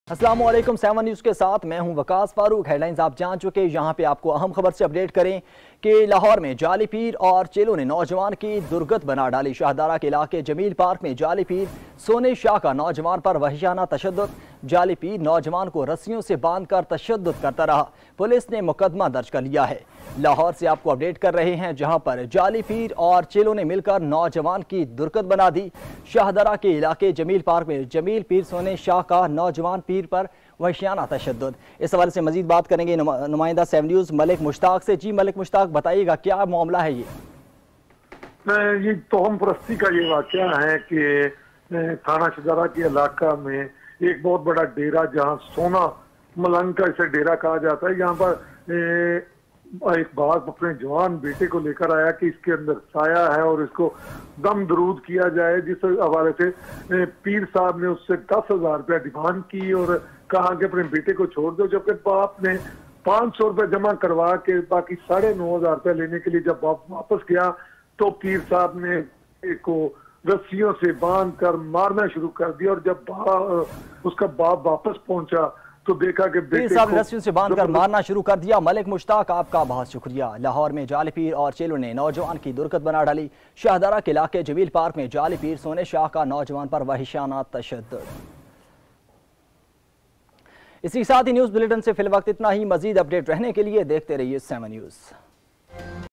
अस्सलाम वालेकुम 7 न्यूज़ के साथ मैं हूं वकास फारूक। हेडलाइंस आप जान चुके, यहाँ पे आपको अहम खबर से अपडेट करें कि लाहौर में जाली पीर और चेलों ने नौजवान की दुर्गत बना डाली। शाहदारा के इलाके जमील पार्क में जाली पीर सोने शाह का नौजवान पर वहशियाना तशद्दुद। जाली पीर नौजवान को रस्सियों से बांधकर तशद्दुद करता रहा। पुलिस ने मुकदमा दर्ज कर लिया है। लाहौर से आपको अपडेट कर रहे हैं, जहां पर जाली पीर और चेलों ने मिलकर नौजवान की दुर्गत बना दी। शाहदारा के इलाके जमील पार्क में जमील पीर सोने शाह का नौजवान पीर पर वहशियाना तशद्दुद। इस हवाले से मजीद बात करेंगे नुमाइंदा 7 न्यूज़ मलिक मुश्ताक से। जी मलिक मुश्ताक, बताइएगा क्या मामला है ये तोहम परस्ती का ये वाक़या है कि थाना शाहदारा के इलाका में एक बहुत बड़ा डेरा, जहाँ सोना मलंग का इसे डेरा कहा जाता है, यहाँ पर एक बाप अपने जवान बेटे को लेकर आया कि इसके अंदर साया है और इसको दम दरूद किया जाए, जिस हवाले से पीर साहब ने उससे 10,000 रुपया डिमांड की और कहा कि अपने बेटे को छोड़ दो। जबकि बाप ने 500 रुपये जमा करवा के बाकी 9,500 रुपया लेने के लिए जब बाप वापस गया तो पीर साहब ने को रस्सियों से बांध कर मारना शुरू कर दिया। और जब उसका बाप वापस पहुंचा तो देखा कि पीर साहब ने रस्सियों से बांधकर मारना शुरू कर दिया। मलिक मुश्ताक, आपका बहुत शुक्रिया। लाहौर में जाली पीर और चेलों ने नौजवान की दुर्गत बना डाली। शाहदारा के इलाके जमील पार्क में जाली पीर सोने शाह का नौजवान पर वहशियाना तशद्दुद। इसी साथ ही न्यूज़ बुलेटिन से फिलवक्त इतना ही। मजीद अपडेट रहने के लिए देखते रहिए 7 न्यूज़।